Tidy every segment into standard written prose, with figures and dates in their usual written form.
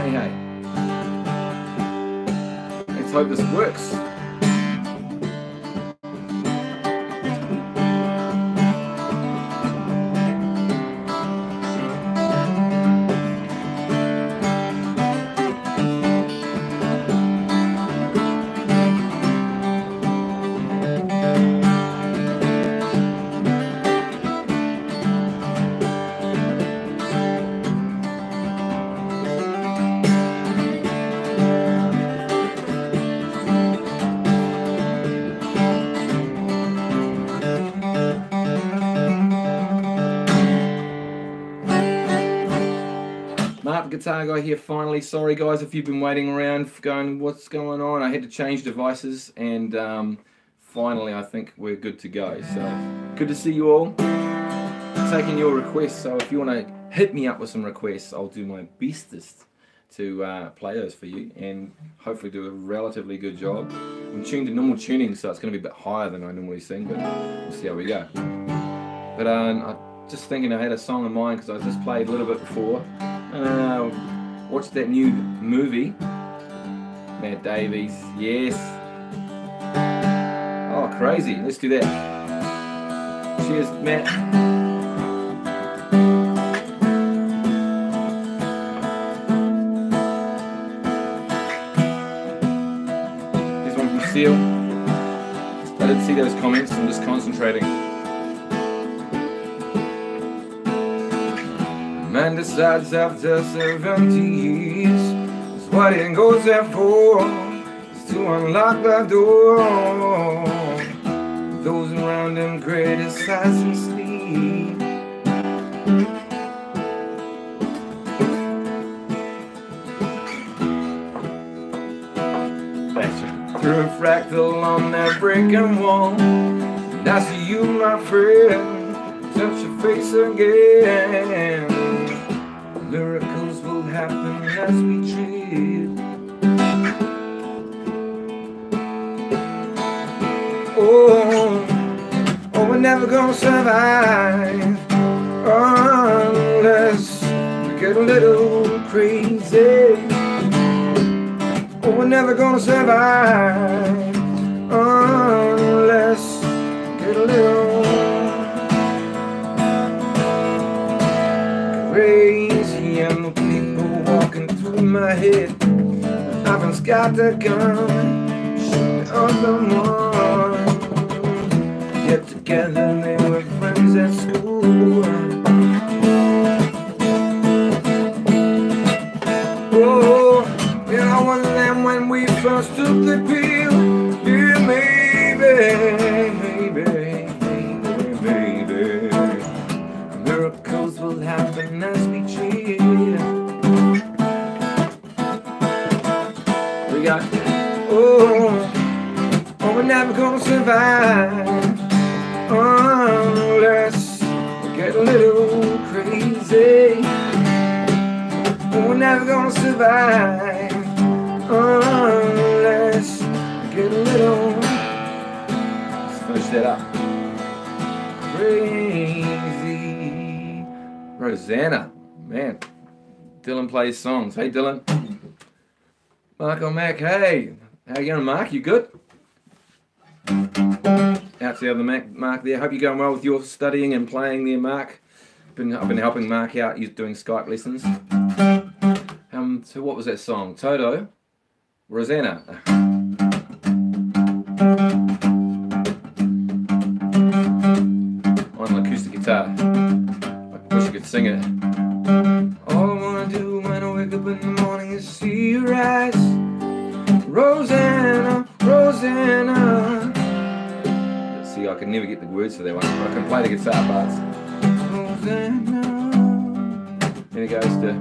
Hey, hey. Let's hope this works. Guitar guy here finally. Sorry guys if you've been waiting around going what's going on. I had to change devices and finally I think we're good to go. So good to see you all. Taking your requests, so if you want to hit me up with some requests, I'll do my bestest to play those for you and hopefully do a relatively good job. I'm tuned to normal tuning, so it's going to be a bit higher than I normally sing, but we'll see how we go. But I'm just thinking I had a song in mind because I just played a little bit before. Watched that new movie, Matt Davies, yes. Oh, crazy, let's do that. Cheers, Matt. Here's one from Seal. I didn't see those comments, I'm just concentrating. Man decides after 70 years, that's what he goes there for, is to unlock the door. Those around him criticize and sleep. Through a fractal on that breaking wall, and I see you, my friend, touch your face again. Miracles will happen as we tread. Oh, we're never gonna survive unless we get a little crazy. Oh, we're never gonna survive unless we get a little crazy. And the people walking through my head, I've got the gun, shoot up the one. Get together, they were friends at school. Oh, yeah, I was them when we first took the pill. Yeah, maybe, maybe miracles will happen as we chill. We got, oh, we're never gonna survive unless we get a little crazy. We're never gonna survive unless we get a little, let's finish that up, crazy. Rosanna, man, Dylan plays songs. Hey Dylan. Marco Mac, hey, how you going, Mark? You good? Out to the other Mark there. Hope you're going well with your studying and playing there, Mark. I've been helping Mark out. He's doing Skype lessons. So what was that song? Toto? Rosanna. On an acoustic guitar. I wish I could sing it. All I wanna do when I wake up in the morning is see your eyes. Rosanna, Rosanna. Let's see, I can never get the words for that one, but I can play the guitar parts. Rosanna. Then it goes to.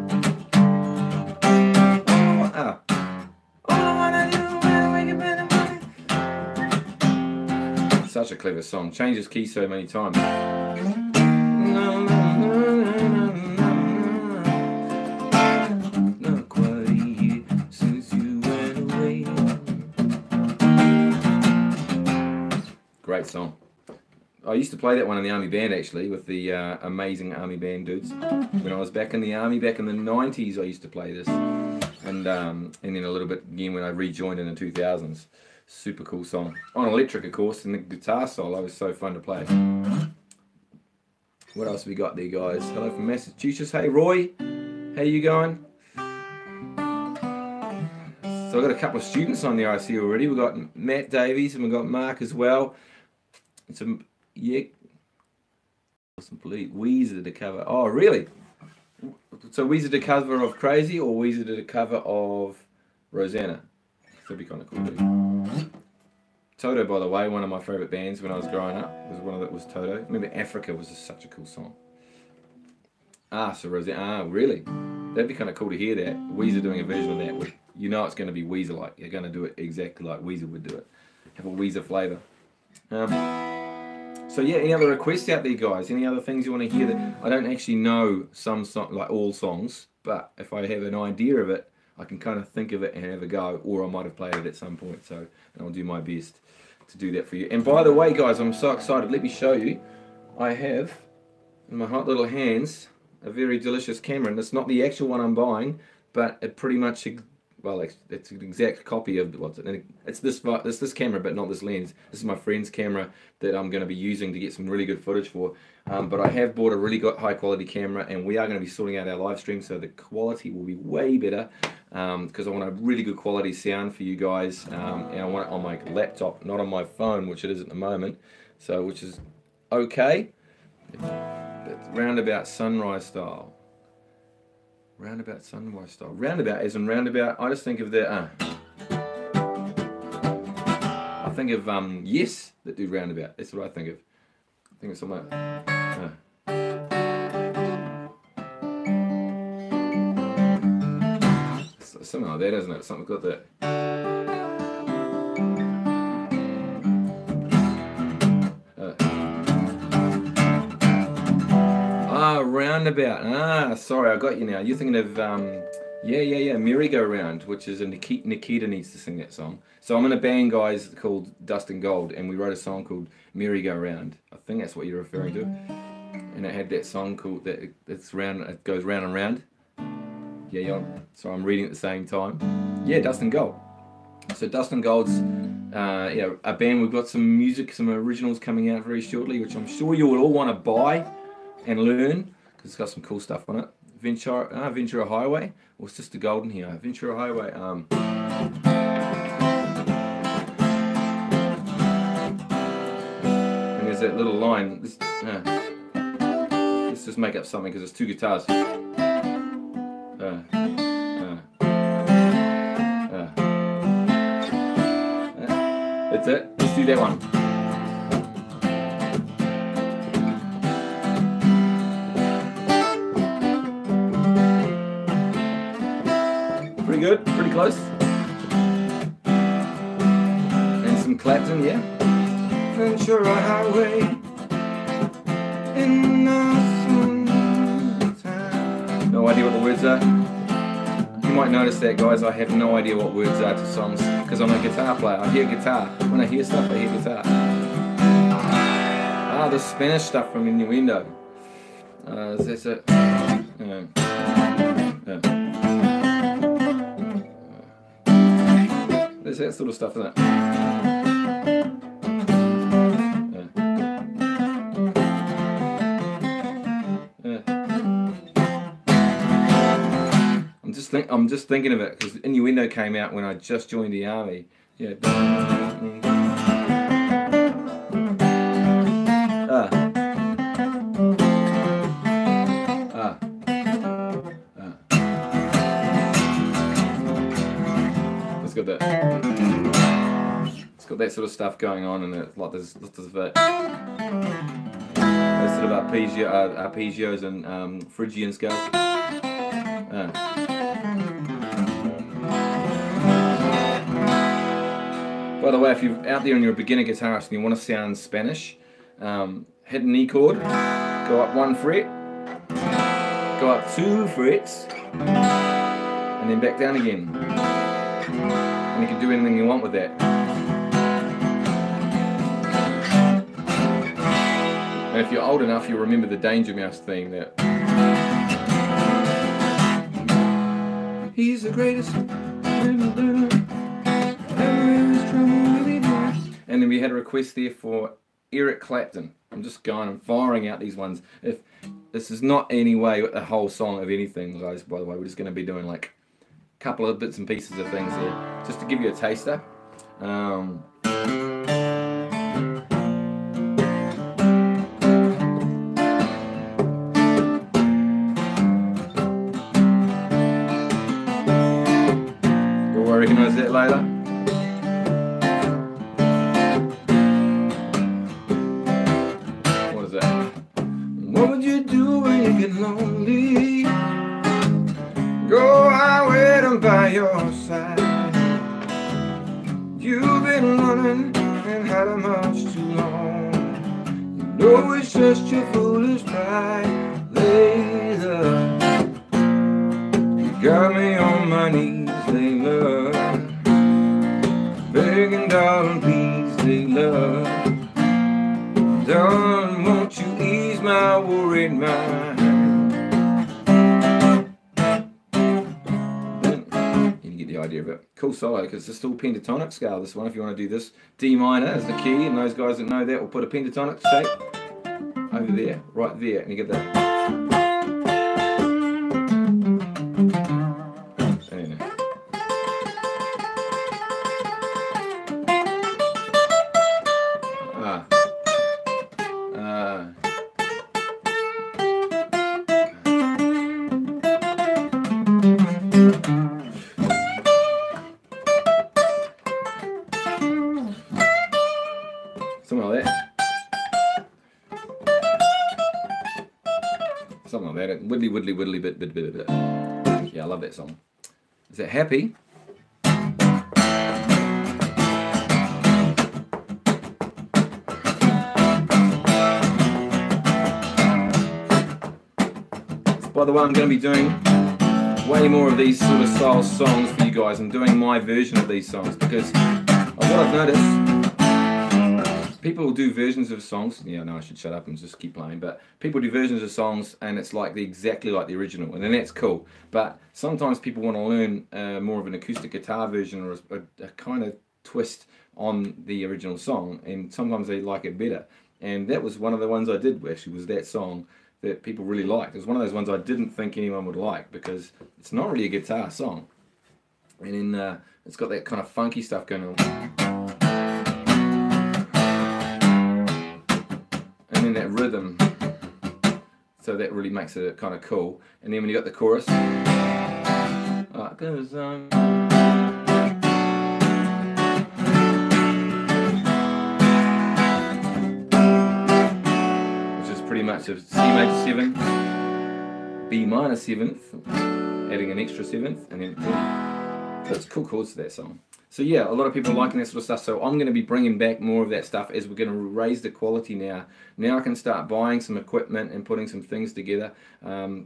Oh. All I wanna do when I wake up in the morning. Such a clever song. Changes key so many times. Great song. I used to play that one in the army band actually with the amazing army band dudes. When I was back in the army back in the 90s I used to play this. and then a little bit again when I rejoined in the 2000s. Super cool song. On electric, of course, and the guitar solo was so fun to play. What else have we got there, guys? Hello from Massachusetts. Hey, Roy. How you going? So I've got a couple of students on there I see already. We've got Matt Davies and we've got Mark as well. Some, yeah, some Weezer to cover. Oh, really? So Weezer to cover of Crazy or Weezer to cover of Rosanna? That'd be kind of cool too. Toto, by the way, one of my favourite bands when I was growing up, was Toto. Remember Africa was just such a cool song. So Rosanna, really? That'd be kind of cool to hear that. Weezer doing a version of that. You know it's going to be Weezer-like. You're going to do it exactly like Weezer would do it. Have a Weezer flavour. So yeah, any other requests out there, guys? Any other things you want to hear? That I don't actually know some song, like all songs, but if I have an idea of it, I can kind of think of it and have a go, or I might have played it at some point. So, and I'll do my best to do that for you. And by the way, guys, I'm so excited. Let me show you. I have in my hot little hands a very delicious camera, and it's not the actual one I'm buying, but it pretty much, well, it's an exact copy of it's this camera, but not this lens. This is my friend's camera that I'm going to be using to get some really good footage for. But I have bought a really good high quality camera, and we are going to be sorting out our live stream, so the quality will be way better. Because I want a really good quality sound for you guys, and I want it on my laptop, not on my phone, which it is at the moment. So, which is okay. It's roundabout sunrise style. Roundabout sunrise style. Roundabout as in roundabout. I just think of the. I think of Yes that do roundabout. That's what I think of. I think it's something. Something like that, isn't it? Something got that. Roundabout. Sorry, I got you now. You're thinking of merry-go-round, which is a Nikita needs to sing that song. So I'm in a band, guys, called Dust and Gold, and we wrote a song called Merry-Go-Round. I think that's what you're referring to. And it had that song called that. It's round. It goes round and round. Yeah. So I'm reading at the same time. Yeah, Dust and Gold. So Dust and Gold's a band. We've got some music, some originals coming out very shortly, which I'm sure you will all want to buy and learn, because it's got some cool stuff on it. Ventura Highway, or Sister Golden here. Ventura Highway. And there's that little line. Let's just make up something because it's two guitars. That's it. Let's do that one. Pretty good, pretty close. And some Clapton, yeah. Ventura Highway in the summertime. No idea what the words are. You might notice that, guys, I have no idea what words are to songs because I'm a guitar player. I hear guitar. When I hear stuff, I hear guitar. The Spanish stuff from Innuendo. That's it. There's that sort of stuff, isn't it? I'm just thinking of it because Innuendo came out when I just joined the army. Yeah. It's got that. It's got that sort of stuff going on, and it's like there's sort of arpeggios and Phrygian scales. By the way, if you're out there and you're a beginner guitarist and you want to sound Spanish, hit an E chord, go up 1 fret, go up 2 frets, and then back down again. And you can do anything you want with that. And if you're old enough, you'll remember the Danger Mouse theme. That he's the greatest. And then we had a request there for Eric Clapton. I'm just going and firing out these ones. If this is not any way a whole song of anything, guys, by the way, we're just going to be doing like a couple of bits and pieces of things here, just to give you a taster. You'll recognize that later. What would you do when you get lonely? Go out waiting by your side. You've been running and had a much too long. You know it's just your foolish pride. Later, you got me on my knees, Layla, begging, darling, please, Layla. Darling, won't you ease my worried mind? You get the idea of it. Cool solo, because it's still pentatonic scale, this one. If you want to do this, D minor is the key, and those guys that know that will put a pentatonic shape over there, right there, and you get that. Something like that. Something like that. Widdly, widdly, widdly, bit. Yeah, I love that song. Is that happy? By the way, I'm going to be doing way more of these sort of style songs for you guys. I'm doing my version of these songs because what I've noticed, people will do versions of songs. Yeah, no, I should shut up and just keep playing. But people do versions of songs and it's like exactly like the original, and then that's cool. But sometimes people want to learn more of an acoustic guitar version or a kind of twist on the original song, and sometimes they like it better. And that was one of the ones I did, actually, was that song that people really liked. It was one of those ones I didn't think anyone would like because it's not really a guitar song. And then it's got that kind of funky stuff going on. And then that rhythm. So that really makes it kind of cool. And then when you got the chorus, pretty much a C major 7, B minor 7th, adding an extra 7th, and then so it's cool chords to that song. So yeah, a lot of people are liking that sort of stuff, so I'm going to be bringing back more of that stuff as we're going to raise the quality now. Now I can start buying some equipment and putting some things together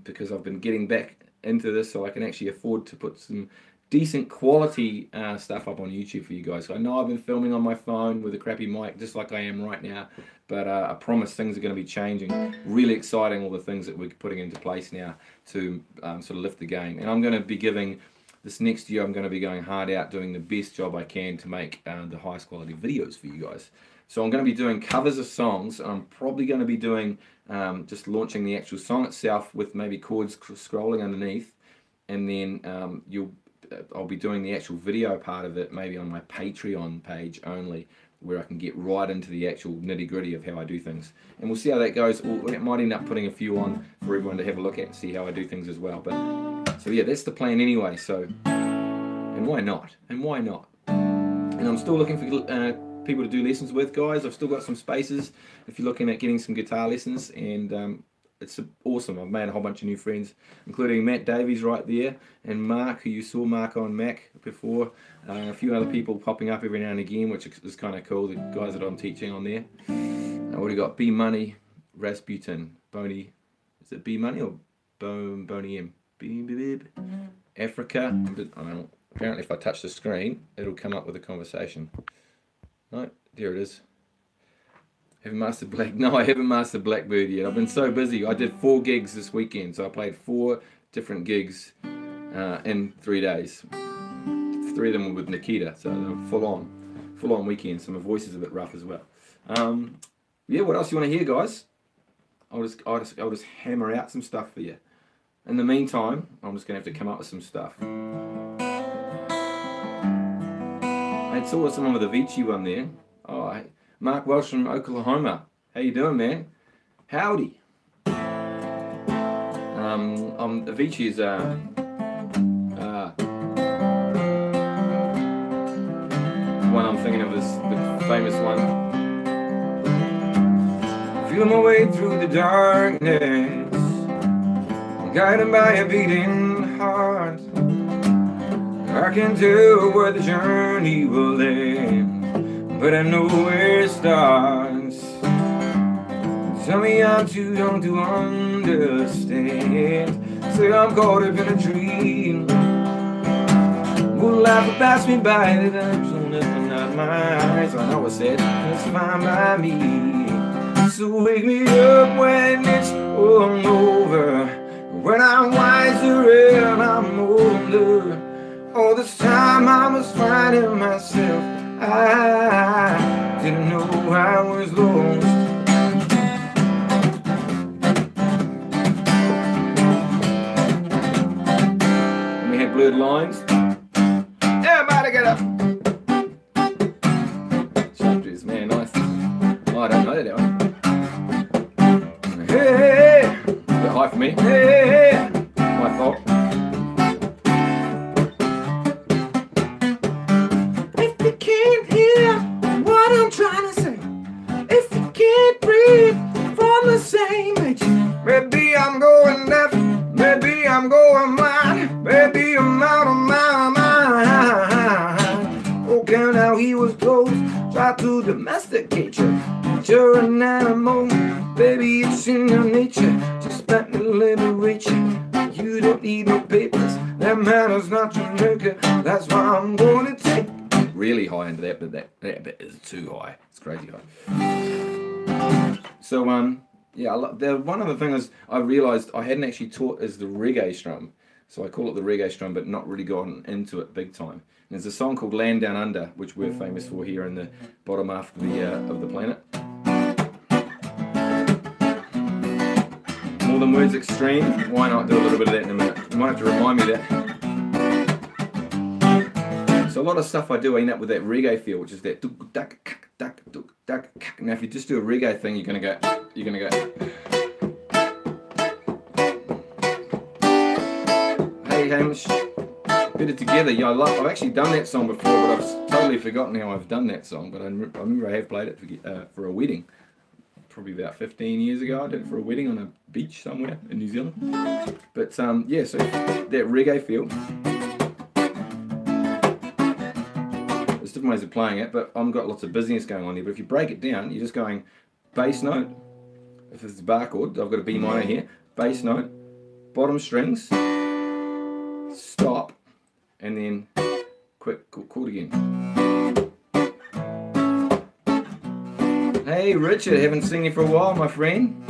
because I've been getting back into this, so I can actually afford to put some decent quality stuff up on YouTube for you guys. So I know I've been filming on my phone with a crappy mic just like I am right now, but I promise things are going to be changing. Really exciting, all the things that we're putting into place now to sort of lift the game. And I'm going to be giving, this next year I'm going to be going hard out doing the best job I can to make the highest quality videos for you guys. So I'm going to be doing covers of songs. I'm probably going to be doing just launching the actual song itself with maybe chords scrolling underneath, and then I'll be doing the actual video part of it maybe on my Patreon page only, where I can get right into the actual nitty-gritty of how I do things. And we'll see how that goes. Or it might end up putting a few on for everyone to have a look at and see how I do things as well. But so yeah, that's the plan anyway. So, and why not? And why not? And I'm still looking for people to do lessons with, guys. I've still got some spaces if you're looking at getting some guitar lessons, and it's awesome. I've made a whole bunch of new friends, including Matt Davies right there, and Mark, who you saw Mark on Mac before. A few other people popping up every now and again, which is kind of cool, the guys that I'm teaching on there. I've already got B Money, Rasputin, Boney, is it B Money or Boney M? Africa. I don't know. Apparently if I touch the screen, it'll come up with a conversation. Right, there it is. Haven't mastered Black. No, I haven't mastered Blackbird yet. I've been so busy. I did 4 gigs this weekend, so I played 4 different gigs in 3 days. 3 of them were with Nikita, so they were full on weekend. So my voice is a bit rough as well. Yeah, what else you want to hear, guys? I'll just hammer out some stuff for you. In the meantime, I'm just going to have to come up with some stuff. I saw someone with a Avicii one there. Oh, Mark Welsh from Oklahoma. How you doing, man? Howdy. Avicii is one I'm thinking of is the famous one. Feel my way through the darkness, guided by a beating heart. I can tell where the journey will end, but I know where it starts. Tell me I'm too young to understand. Say I'm caught up in a dream. Will life pass me by? The time's on nothing out my eyes. I know I said it's fine by me. So wake me up when it's all over, when I'm wiser and I'm older. All this time I was finding myself. I didn't know I was lost. And we had blurred lines. Everybody get up. Chapters, man, nice. Oh, I don't know that one. Hey, hey, hey. A bit high for me. Hey, hey, hey. My fault. If you can't hear what I'm trying to say, if you can't breathe from the same age, maybe I'm going deaf, maybe I'm going blind, maybe I'm out of my mind. Okay, now he was close, try to domesticate you. You're an animal, baby, it's in your nature. Just let me liberate you. You don't need no papers, that matters not to Jamaica. That's why I'm gonna take really high into that, but that bit is too high. It's crazy high. So yeah, one of the things I realised I hadn't actually taught is the reggae strum. So I call it the reggae strum, but not really gotten into it big time. And there's a song called Land Down Under, which we're famous for here in the bottom half of the planet. More Than Words Extreme. Why not do a little bit of that in a minute? You might have to remind me of that. So a lot of stuff I do, I end up with that reggae feel, which is that duk duck duck duk duck. Now if you just do a reggae thing, you're gonna go. Hey Hamish, put it together. Yeah, I've actually done that song before, but I've totally forgotten how I've done that song. But I remember I have played it for a wedding. Probably about 15 years ago. I did it for a wedding on a beach somewhere in New Zealand. But yeah, so that reggae feel. There's different ways of playing it, but I've got lots of busyness going on here. But if you break it down, you're just going bass note. If it's a bar chord, I've got a B minor here. Bass note, bottom strings, stop, and then quick chord again. Hey Richard, haven't seen you for a while, my friend.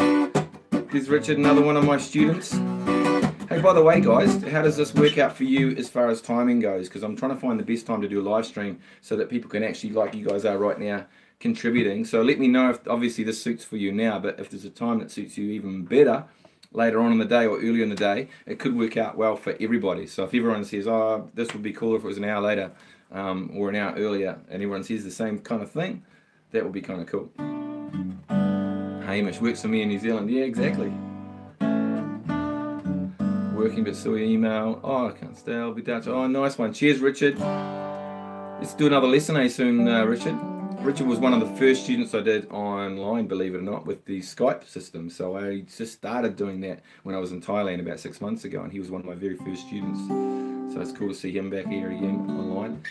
Here's Richard, another one of my students. Hey, by the way guys, how does this work out for you as far as timing goes? Because I'm trying to find the best time to do a live stream so that people can actually, like you guys are right now, contributing. So let me know if obviously this suits for you now, but if there's a time that suits you even better later on in the day or earlier in the day, it could work out well for everybody. So if everyone says, oh, this would be cool if it was an hour later or an hour earlier, and everyone says the same kind of thing, that would be kind of cool. Hamish works for me in New Zealand. Yeah, exactly. Working but still email. Oh, I can't stay. I'll be Dutch. Oh, nice one. Cheers, Richard. Let's do another lesson soon, Richard. Richard was one of the first students I did online, believe it or not, with the Skype system. So I just started doing that when I was in Thailand about 6 months ago, and he was one of my very first students. So it's cool to see him back here again online.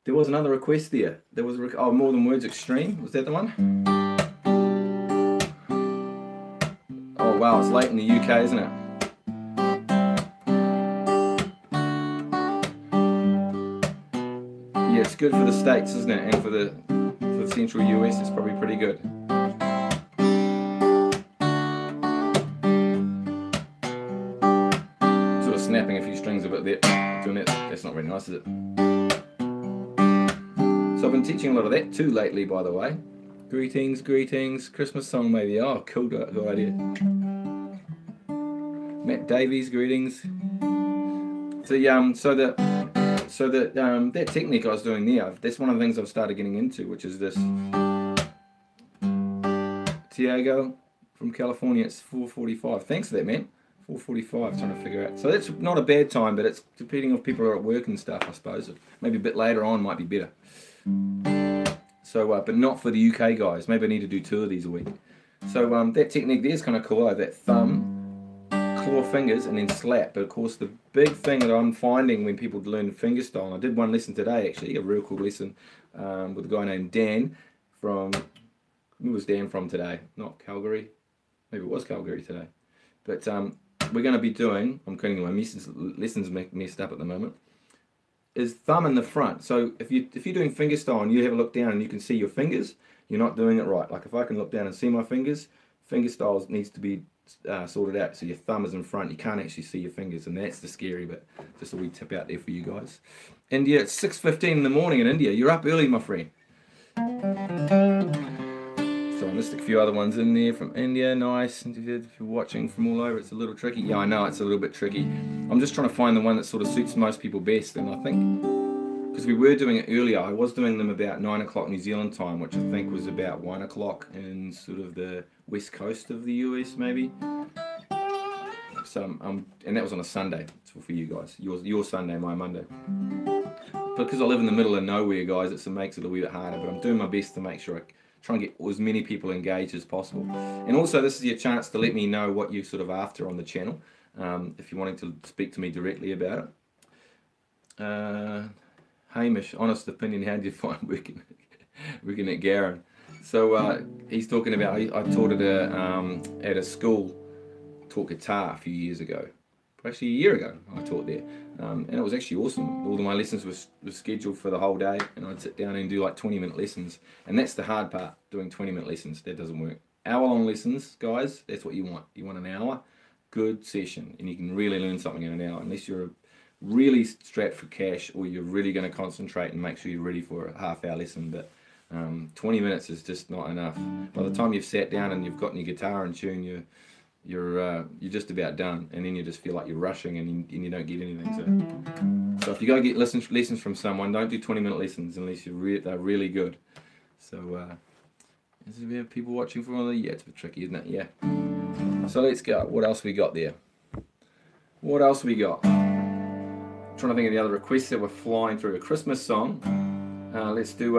There was another request there. There was More Than Words Extreme. Was that the one? Oh wow, it's late in the UK, isn't it? Yeah, it's good for the States, isn't it? And for the central US, it's probably pretty good. of snapping a few strings a bit there. Doing that. That's not very nice, is it? So I've been teaching a lot of that too lately, by the way. Greetings, greetings. Christmas song maybe. Oh, cool, good idea. Matt Davies, greetings. So that technique I was doing there, that's one of the things I've started getting into, which is this. Tiago from California, it's 4:45. Thanks for that, man. 4:45, trying to figure out. So that's not a bad time, but it's depending if people are at work and stuff, I suppose. Maybe a bit later on might be better. So, but not for the UK guys. Maybe I need to do 2 of these a week. So that technique there is kind of cool. That thumb, claw fingers, and then slap. But of course, the big thing that I'm finding when people learn fingerstyle, and I did one lesson today actually, a real cool lesson with a guy named Dan from. Where was Dan from today? Not Calgary. Maybe it was Calgary today. But we're going to be doing, I'm getting my lessons messed up at the moment, is thumb in the front. So if you're doing fingerstyle and you have a look down and you can see your fingers, you're not doing it right. Like if I can look down and see my fingers, fingerstyle needs to be sorted out. So your thumb is in front, you can't actually see your fingers, and that's the scary bit. Just a wee tip out there for you guys. India, it's 6:15 in the morning in India. You're up early, my friend. So I missed a few other ones in there from India. Nice. If you're watching from all over, it's a little tricky. Yeah, I know it's a little bit tricky. I'm just trying to find the one that sort of suits most people best. And I think, because we were doing it earlier, I was doing them about 9 o'clock New Zealand time, which I think was about 1 o'clock in sort of the west coast of the US, maybe. So, and that was on a Sunday. So for you guys, your Sunday, my Monday. Because I live in the middle of nowhere, guys, it makes it a wee bit harder. But I'm doing my best to make sure I try and get as many people engaged as possible. And also this is your chance to let me know what you're sort of after on the channel, if you're wanting to speak to me directly about it. Hamish, honest opinion, how do you find working at Garen? So he's talking about, I taught at a school, taught guitar a few years ago. Actually a year ago I taught there, and it was actually awesome. All of my lessons were scheduled for the whole day, and I'd sit down and do like 20-minute lessons, and that's the hard part, doing 20-minute lessons. That doesn't work. Hour-long lessons, guys, that's what you want. You want an hour, good session, and you can really learn something in an hour, unless you're really strapped for cash or you're really going to concentrate and make sure you're ready for a half-hour lesson. But 20 minutes is just not enough. By the time you've sat down and you've gotten your guitar in tune, you're just about done, and then you just feel like you're rushing and you don't get anything. So if you go get lessons from someone, don't do 20-minute lessons unless they're really good. So is there people watching from all the? Yeah, it's a bit tricky, isn't it? Yeah. So let's go. What else we got there? What else we got? I'm trying to think of the other requests that were flying through. A Christmas song. Let's do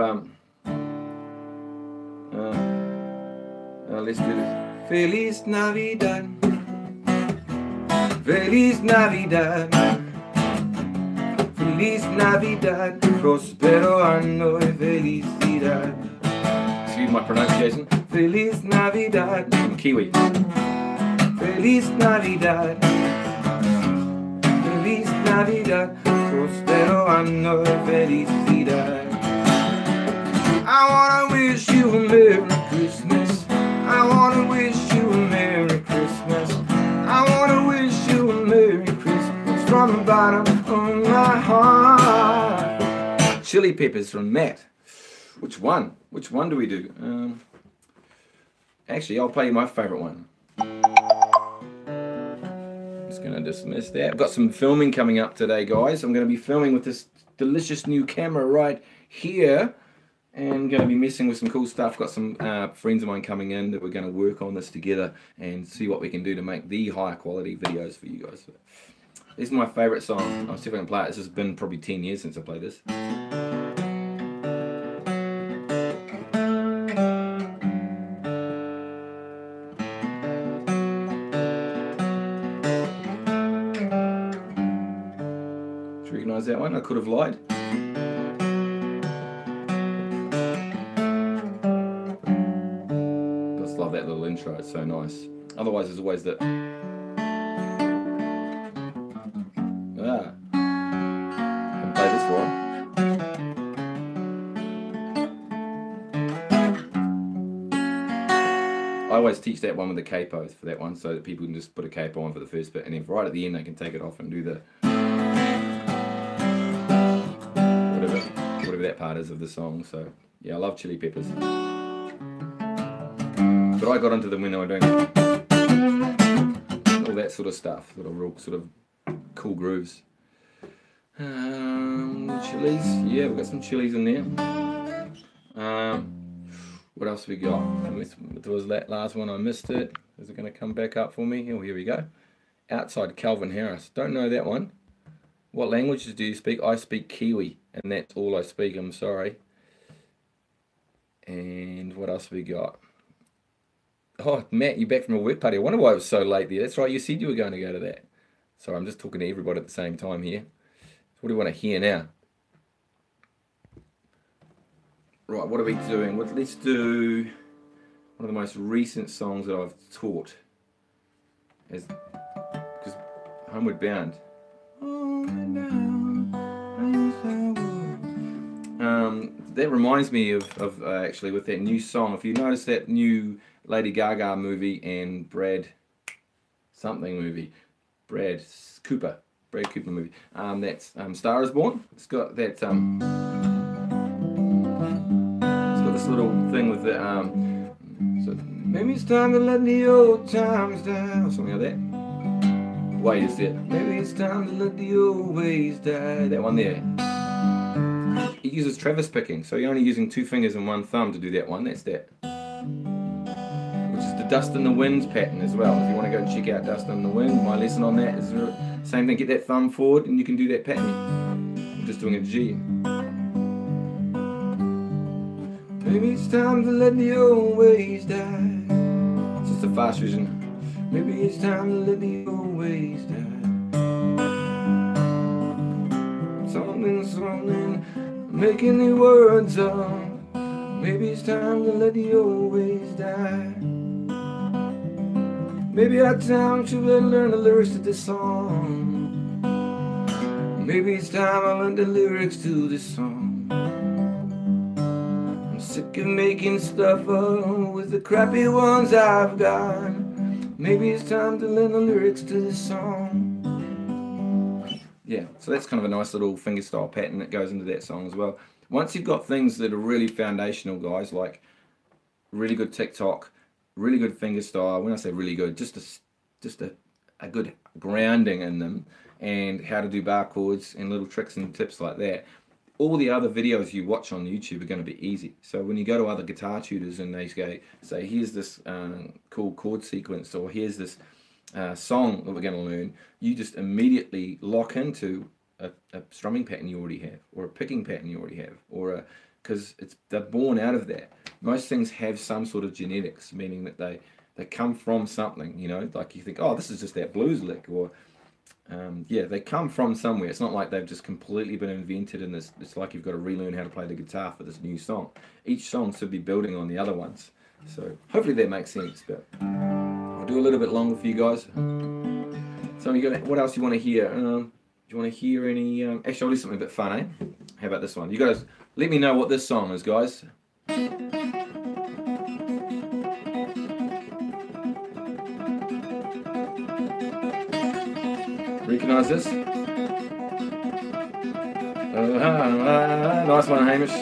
let's do this. Feliz Navidad, Feliz Navidad, Feliz Navidad, Prospero anno y felicidad. Excuse my pronunciation. Feliz Navidad, I'm Kiwi. Feliz Navidad, Feliz Navidad, Prospero anno y felicidad. I wanna wish you a Merry Christmas. I wanna wish you a Merry Christmas. I wanna wish you a Merry Christmas from the bottom of my heart. Chili Peppers from Matt. Which one? Which one do we do? Actually, I'll play you my favourite one. Just gonna dismiss that. I've got some filming coming up today, guys. I'm gonna be filming with this delicious new camera right here. And going to be messing with some cool stuff. Got some friends of mine coming in that we're going to work on this together and see what we can do to make the higher quality videos for you guys. This is my favourite song. I'll see if I can play it. This has been probably 10 years since I played this. Do you recognise that one? I could have lied. Love that little intro, it's so nice. Otherwise there's always the haven't played this for a while. I always teach that one with the capos for that one, so that people can just put a capo on for the first bit, and then right at the end they can take it off and do the whatever that part is of the song. So yeah, I love Chili Peppers. But I got into them when they were doing all that sort of stuff, real sort of cool grooves. Chilies, yeah, we've got some chilies in there. What else we got? There was that last one, I missed it. Is it going to come back up for me? Oh, here we go. Outside Calvin Harris. Don't know that one. What languages do you speak? I speak Kiwi, and that's all I speak. I'm sorry. And what else we got? Oh, Matt, you're back from a work party. I wonder why it was so late there. That's right, you said you were going to go to that. Sorry, I'm just talking to everybody at the same time here. What do you want to hear now? Right, what are we doing? Let's do one of the most recent songs that I've taught. Because Homeward Bound. That reminds me of actually with that new song. If you notice that new Lady Gaga movie and Brad Cooper movie. That's Star Is Born. It's got that. It's got this little thing with the. So maybe it's time to let the old times die, or something like that. Wait, is it? Maybe it's time to let the old ways die. That one there. He uses Travis picking, so you're only using 2 fingers and 1 thumb to do that one. That's that. Which is the Dust in the Wind pattern as well. If you want to go and check out Dust in the Wind, my lesson on that is same thing. Get that thumb forward and you can do that pattern. I'm just doing a G. Maybe it's time to let the old ways die. It's just a fast version. Maybe it's time to let the old ways die. Something, making the words up. Maybe it's time to let the old ways die. Maybe our time should learn the lyrics to this song. Maybe it's time I learned the lyrics to this song. I'm sick of making stuff up with the crappy ones I've got. Maybe it's time to learn the lyrics to this song. Yeah, so that's kind of a nice little fingerstyle pattern that goes into that song as well. Once you've got things that are really foundational, guys, like really good TikTok, really good fingerstyle. When I say really good, just a good grounding in them, and how to do bar chords and little tricks and tips like that. All the other videos you watch on YouTube are going to be easy. So when you go to other guitar tutors and they say, here's this cool chord sequence, or here's this song that we're going to learn, you just immediately lock into a strumming pattern you already have, or a picking pattern you already have, or because they're born out of that. Most things have some sort of genetics, meaning that they come from something, you know, like you think, oh, this is just that blues lick, or yeah, they come from somewhere. It's not like they've just completely been invented in this. It's like you've got to relearn how to play the guitar for this new song. Each song should be building on the other ones. So hopefully that makes sense, but I'll do a little bit longer for you guys. So what else you want to hear? Do you want to hear any, actually I'll do something a bit fun, eh? How about this one? You guys, let me know what this song is, guys. Recognize this? Nice one, Hamish.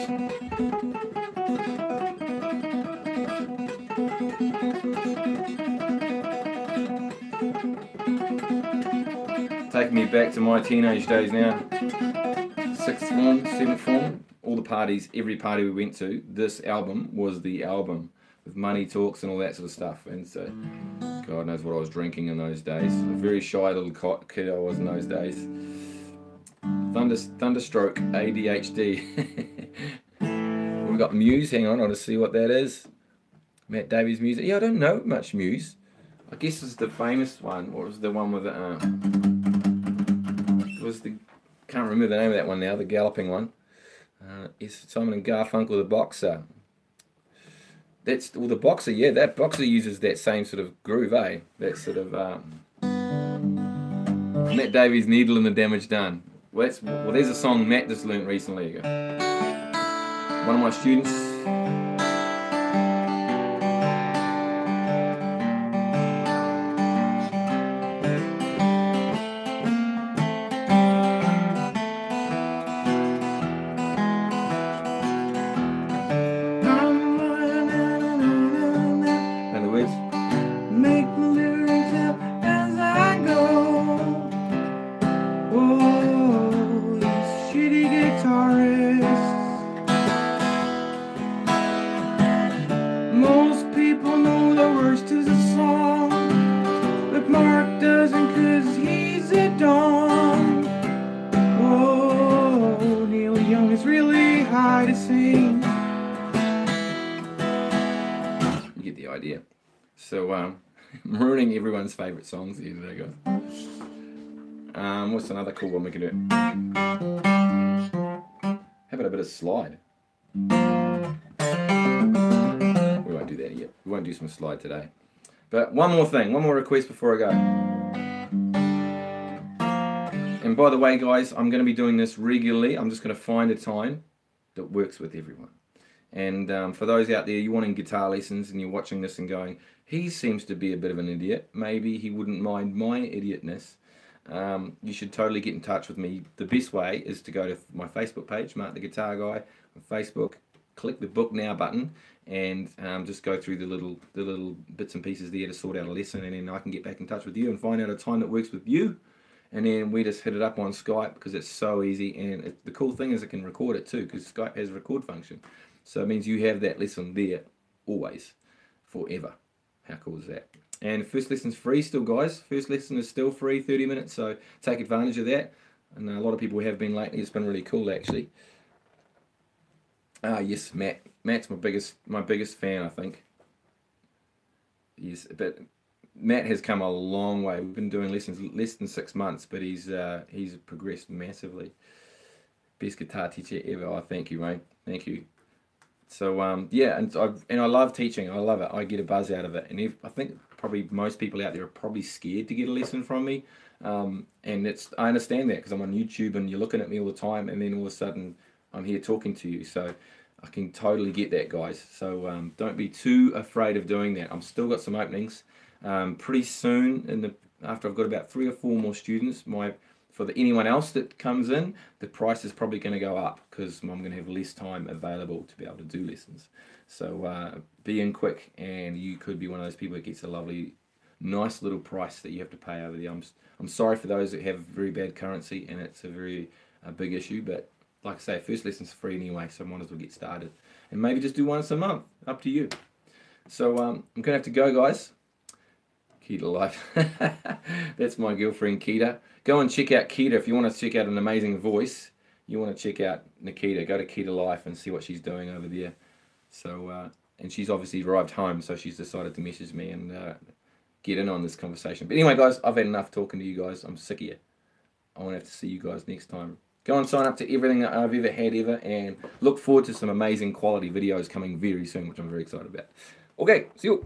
Taking me back to my teenage days now. 6th form, 7th form, all the parties, every party we went to, this album was the album, with Money Talks and all that sort of stuff. And so, God knows what I was drinking in those days. A very shy little kid I was in those days. Thunderstroke, ADHD. We've got Muse, hang on, I'll just see what that is. Matt Davies music. Yeah, I don't know much Muse. I guess this is the famous one, or was the one with the, can't remember the name of that one now, the galloping one. It's Simon and Garfunkel, the Boxer. That's, well, the Boxer, yeah, that Boxer uses that same sort of groove, eh? That sort of, Matt Davies, Needle and the Damage Done. Well, there's a song Matt just learnt recently. One of my students. idea. So I'm ruining everyone's favourite songs here today, guys. What's another cool one we can do? How about a bit of slide? We won't do that yet. We won't do some slide today. But one more thing, one more request before I go. And by the way, guys, I'm going to be doing this regularly. I'm just going to find a time that works with everyone. And for those out there, you're wanting guitar lessons and you're watching this and going, he seems to be a bit of an idiot. Maybe he wouldn't mind my idiotness. You should totally get in touch with me. The best way is to go to my Facebook page, Mark the Guitar Guy on Facebook, click the book now button, and just go through the little bits and pieces there to sort out a lesson, and then I can get back in touch with you and find out a time that works with you. And then we just hit it up on Skype because it's so easy. And the cool thing is it can record it too, because Skype has a record function. So it means you have that lesson there always, forever. How cool is that? And first lesson's free still, guys. First lesson is still free, 30 minutes. So take advantage of that. And a lot of people have been lately. It's been really cool, actually. Yes, Matt. Matt's my biggest fan, I think. But Matt has come a long way. We've been doing lessons less than 6 months, but he's progressed massively. Best guitar teacher ever. Oh, thank you, mate. Thank you. So yeah, and I love teaching. I love it. I get a buzz out of it. And I think probably most people out there are probably scared to get a lesson from me. And I understand that because I'm on YouTube and you're looking at me all the time, and then all of a sudden I'm here talking to you. So I can totally get that, guys. So don't be too afraid of doing that. I've still got some openings. Pretty soon, after I've got about 3 or 4 more students, for anyone else that comes in, the price is probably going to go up because I'm going to have less time available to be able to do lessons. So be in quick, and you could be one of those people that gets a lovely, nice little price that you have to pay over there. I'm sorry for those that have very bad currency, and it's a very big issue, but like I say, first lesson's free anyway, so I might as well get started. And maybe just do once a month, up to you. So I'm going to have to go, guys. Keita Life. That's my girlfriend, Keita. Go and check out Keita if you want to check out an amazing voice. You want to check out Nikita. Go to Keita Life and see what she's doing over there. So, and she's obviously arrived home, so she's decided to message me and get in on this conversation. But anyway, guys, I've had enough talking to you guys. I'm sick of you. I want to have to see you guys next time. Go and sign up to everything that I've ever had and look forward to some amazing quality videos coming very soon, which I'm very excited about. Okay, see you.